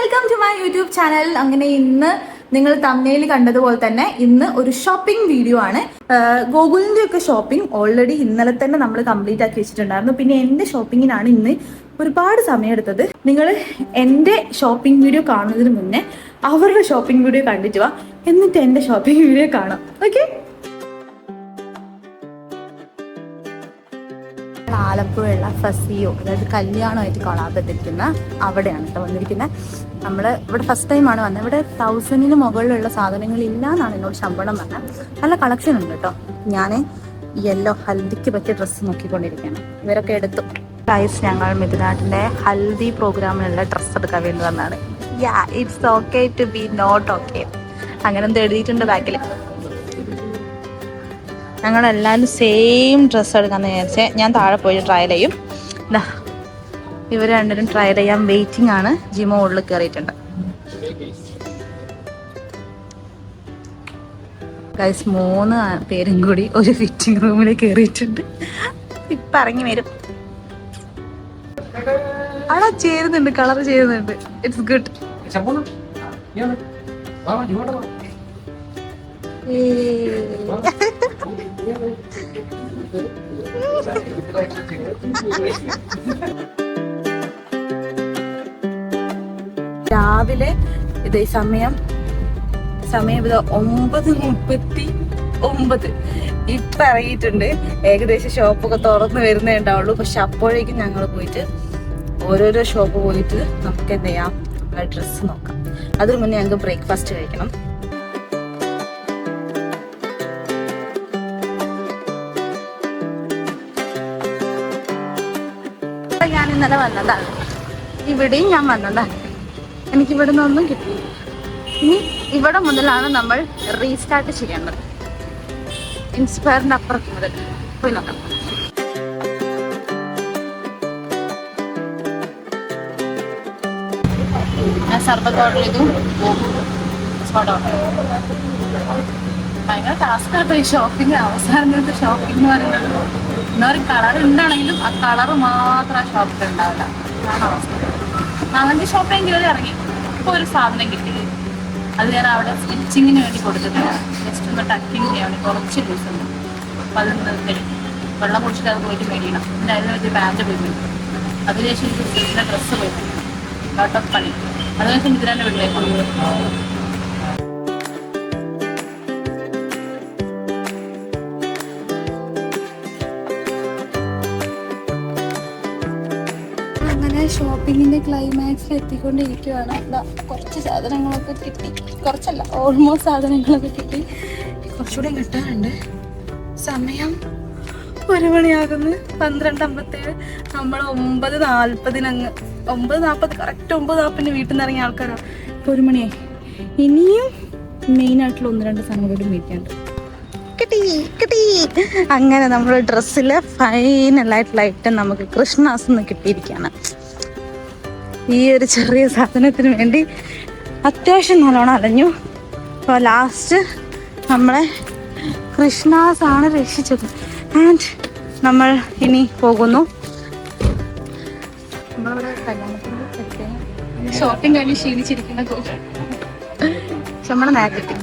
Welcome to my YouTube channel. അങ്ങനെ ഇന്ന് നിങ്ങൾ തമ്മിൽ കണ്ടതുപോലെ തന്നെ ഇന്ന് ഒരു ഷോപ്പിംഗ് വീഡിയോ ആണ്. ഗോകുലിന്റെ ഒക്കെ ഷോപ്പിംഗ് ഓൾറെഡി ഇന്നലെ തന്നെ നമ്മൾ കംപ്ലീറ്റ് ആക്കി വെച്ചിട്ടുണ്ടായിരുന്നു. പിന്നെ എൻ്റെ ഷോപ്പിങ്ങിനാണ് ഇന്ന് ഒരുപാട് സമയം എടുത്തത്. നിങ്ങൾ എൻ്റെ ഷോപ്പിംഗ് വീഡിയോ കാണുന്നതിന് മുന്നേ അവരുടെ ഷോപ്പിംഗ് വീഡിയോ കണ്ടിട്ട് വാ, എന്നിട്ട് എൻ്റെ ഷോപ്പിംഗ് വീഡിയോ കാണാം. ഓക്കെ. ആലപ്പുഴയുള്ള ഫസിയോ, അതായത് കല്യാണമായിട്ട് കൊളാബത്തിരിക്കുന്ന അവിടെയാണ് കേട്ടോ വന്നിരിക്കുന്നത്. നമ്മൾ ഇവിടെ ഫസ്റ്റ് ടൈമാണ് വന്നത്. ഇവിടെ 1000-ന് മുകളിലുള്ള സാധനങ്ങളില്ല എന്നാണ് എന്നോട് ശമ്പളം പറഞ്ഞത്. നല്ല കളക്ഷൻ ഉണ്ട് കേട്ടോ. ഞാൻ യെല്ലോ ഹൽദിക്ക് പറ്റിയ ഡ്രസ്സ് നോക്കിക്കൊണ്ടിരിക്കുകയാണ്. ഇവരൊക്കെ എടുത്തു. ഗൈസ്, ഞങ്ങൾ മിഥുനാട്ടിൻ്റെ ഹൽദി പ്രോഗ്രാമിനുള്ള ഡ്രസ്സ് എടുക്കാൻ വേണ്ടി വന്നതാണ്. It's okay to be not okay, അങ്ങനെ എന്തോ എഴുതിയിട്ടുണ്ട് ബാക്കിൽ. ഞങ്ങളെല്ലാവരും സെയിം ഡ്രസ്സ് എടുക്കാമെന്ന് വിചാരിച്ചേ. ഞാൻ താഴെ പോയി ട്രയൽ ചെയ്യും. ഇവർ രണ്ടുപേരും ട്രയൽ ചെയ്യാൻ വെയിറ്റിംഗ് ആണ്. ജിമോ ഉള്ളിൽ കയറിയിട്ടുണ്ട്. ഗൈസ്, 3 പേരും കൂടി ഒരു ഫിറ്റിംഗ് റൂമിൽ കയറിയിട്ടുണ്ട്. ഇപ്പം ഇറങ്ങി വരും. അവിടെ ചേരുന്നുണ്ട്, കളർ ചേരുന്നുണ്ട്. It's good. രാവിലെ ഇത് സമയം 9:39. ഇപ്പൊ ഇറങ്ങിയിട്ടുണ്ട്. ഏകദേശം ഷോപ്പൊക്കെ തുറന്ന് വരുന്നേ ഉണ്ടാവുള്ളൂ. പക്ഷെ അപ്പോഴേക്കും ഞങ്ങൾ പോയിട്ട് ഓരോരോ ഷോപ്പ് പോയിട്ട് നമുക്ക് എന്ത് ചെയ്യാം, നമ്മളെ ഡ്രസ്സ് നോക്കാം. അതിനു മുന്നേ ഞങ്ങൾക്ക് ബ്രേക്ക്ഫാസ്റ്റ് കഴിക്കണം. ഞാൻ ഇന്നലെ വന്നതാണ്, ഇവിടെയും ഞാൻ വന്നതാണ്. എനിക്ക് ഇവിടെ നിന്നൊന്നും കിട്ടി. ഇനി ഇവിടെ മുതലാണ് നമ്മൾ റീസ്റ്റാർട്ട് ചെയ്യേണ്ടത്. ഇൻസ്പയറിന്റെ അപ്പുറത്ത് മുതൽ പോയി നോക്കാം. ഞാൻ സർബത്ത് ഓർഡർ ചെയ്തു. ഭയങ്കര ടാസ്ക് ആട്ടോ ഈ ഷോപ്പിംഗ്. അവസാനത്തെ ഷോപ്പിംഗ് എന്ന് പറയുന്നത് ഒരു കളർ ഉണ്ടാണെങ്കിലും ആ കളറ് മാത്രം ആ ഷോപ്പിൽ ഉണ്ടാവില്ല. അതാണ് അവസ്ഥ. അങ്ങനത്തെ ഷോപ്പിൽ ജോലി ഇറങ്ങി. ഇപ്പോൾ ഒരു സാധനം കിട്ടി. അത് ഞാൻ അവിടെ സ്റ്റിച്ചിങ്ങിന് വേണ്ടി കൊടുത്തിട്ടില്ല. ജസ്റ്റ് ഒന്ന് ടക്കിങ് ചെയ്യാൻ വേണ്ടി കുറച്ച് ലൂസ് ഉണ്ട്. അപ്പം അതൊന്ന് തരും. വെള്ളം കുടിച്ചിട്ട് അത് പോയിട്ട് മേടിക്കണം. പിന്നെ അതിന് വെച്ച് പാൻറ്റ് പോയി മേടിക്കും. അതിനുശേഷം എനിക്ക് സ്റ്റിച്ചിൻ്റെ ഡ്രസ്സ് പോയി മേടിക്കും. ലോട്ട് ഓഫ് പണി. അതിനുശേഷം ഇതിൻ്റെ വീട്ടിലേക്ക് കൊണ്ടുപോകും. ഷോപ്പിങ്ങിന്റെ ക്ലൈമാക്സിൽ എത്തിക്കൊണ്ടിരിക്കുകയാണ്. കുറച്ച് സാധനങ്ങളൊക്കെ കിട്ടി. കുറച്ചല്ല, ഓൾമോസ്റ്റ് സാധനങ്ങളൊക്കെ കിട്ടി. കുറച്ചുകൂടെ കിട്ടാനുണ്ട്. സമയം 1 മണിയാകുന്നു. 12:57. നമ്മൾ 9:40 9:40 കറക്റ്റ് 9:40 വീട്ടിൽ നിന്ന് ഇറങ്ങിയ ആൾക്കാരാണ്. ഇപ്പോൾ 1 മണിയായി. ഇനിയും മെയിനായിട്ടുള്ള 1-2 സാധനം കൂടി മേടിക്കാണ്ട്. കിട്ടി. അങ്ങനെ നമ്മൾ ഡ്രസ്സിലെ ഫൈനലായിട്ടുള്ള ഐറ്റം നമുക്ക് കൃഷ്ണാസ് നിന്ന് കിട്ടിയിരിക്കുകയാണ്. ഈ ഒരു ചെറിയ സാധനത്തിന് വേണ്ടി അത്യാവശ്യം നല്ലോണം അലഞ്ഞു. അപ്പോൾ ലാസ്റ്റ് നമ്മളെ കൃഷ്ണാസ് ആണ് രക്ഷിച്ചത്. ആൻഡ് നമ്മൾ ഇനി പോകുന്നു. നമ്മളിവിടെ കല്യാണത്തിന് ഷോപ്പിംഗ് കഴിഞ്ഞ് ക്ഷീണിച്ചിരിക്കുന്ന നമ്മുടെ നേരത്തെ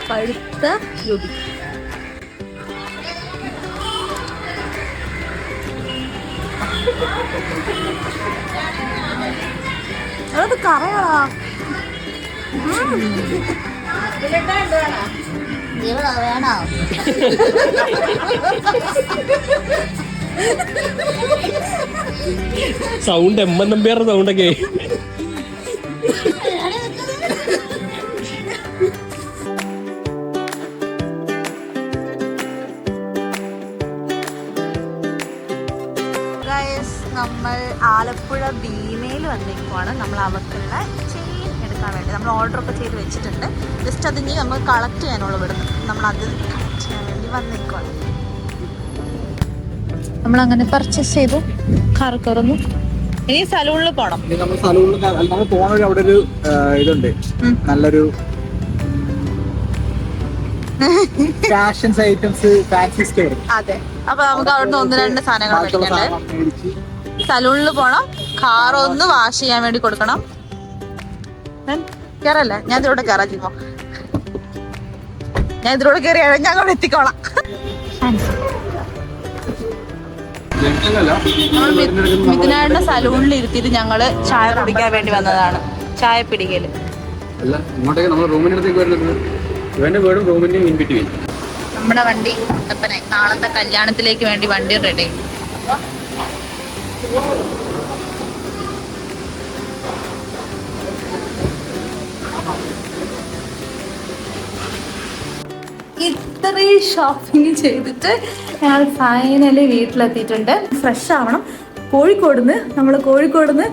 പഴുത്ത രൂപി. അത് കറയാ. വേണോ? സൗണ്ട് എമ്മൻ നമ്പ്യാരുടെ സൗണ്ടൊക്കെ. നമ്മൾ ആലപ്പുഴ ഭീമയിൽ വന്നിരിക്കുവാണ്. നമ്മൾ അവർക്കുള്ള ചെയിൻ എടുക്കാൻ വേണ്ടി നമ്മൾ ഓർഡറൊക്കെ ചെയ്ത് വെച്ചിട്ടുണ്ട്. ജസ്റ്റ് അതിന് നമുക്ക് കളക്ട് ചെയ്യാനുള്ള ഇവിടുന്ന് നമ്മളത് കളക്ട് ചെയ്യാൻ വേണ്ടി വന്നിരിക്കുവാണ്. നമ്മൾ അങ്ങനെ പർച്ചേസ് ചെയ്തു, കാർ കയറുന്നു. ഇനി സലൂണിൽ പോണം. നമ്മൾ സലൂണിൽ നമ്മൾ പോണ അവിടെ ഒരു ഇതുണ്ട്, നല്ലൊരു ഫാഷൻസ് ഐറ്റംസ് ഫാൻസി സ്റ്റോർ. അതെ, അപ്പൊ നമുക്ക് അവിടുന്ന് 1-2 സാധനങ്ങൾ മേടിക്കണ്ടേ. സലൂണിൽ പോണം, കാർ ഒന്ന് വാഷ് ചെയ്യാൻ വേണ്ടി കൊടുക്കണം. കേറല്ലേ, ഞാൻ ഇതിലൂടെ കയറാൻ ചെയ്യുമ്പോ ഞാൻ ഇതിലൂടെ കയറിയാണ് ഞാൻ അവിടെ എത്തിക്കോളാം. മിഥുനാടിന്റെ സലൂണിൽ ഇരുത്തിയിട്ട് ഞങ്ങള് ചായ കുടിക്കാൻ വേണ്ടി വന്നതാണ്. ചായ പിടിക്കല് അല്ല, ഇങ്ങോട്ടേക്ക് നമ്മൾ റൂമിനടുത്തേക്ക് വരുന്നത് ഇവന്റെ വീടും റൂമിന്റെ ഇൻ ബിറ്റ്വീൻ. നമ്മുടെ വണ്ടി അപ്പനെ നാളത്തെ കല്യാണത്തിലേക്ക് വേണ്ടി വണ്ടി റെഡി. ഇത്രയും ഷോപ്പിംഗ് ചെയ്തിട്ട് ഞങ്ങൾ ഫൈനലി വീട്ടിലെത്തിയിട്ടുണ്ട്. ഫ്രഷ് ആവണം. കോഴിക്കോട് നിന്ന്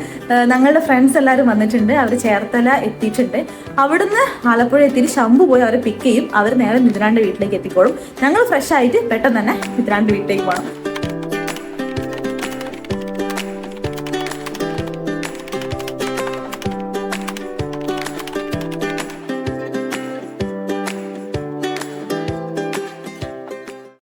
ഞങ്ങളുടെ ഫ്രണ്ട്സ് എല്ലാവരും വന്നിട്ടുണ്ട്. അവർ ചേർത്തല എത്തിയിട്ടുണ്ട്. അവിടുന്ന് ആലപ്പുഴ എത്തിയിട്ട് ശംഭു പോയി അവരെ പിക്ക് ചെയ്യും. അവർ നേരെ മിഥുനാന്റെ വീട്ടിലേക്ക് എത്തിക്കോളും. ഞങ്ങൾ ഫ്രഷ് ആയിട്ട് പെട്ടെന്ന് തന്നെ മിഥുനാന്റെ വീട്ടിലേക്ക് പോകണം.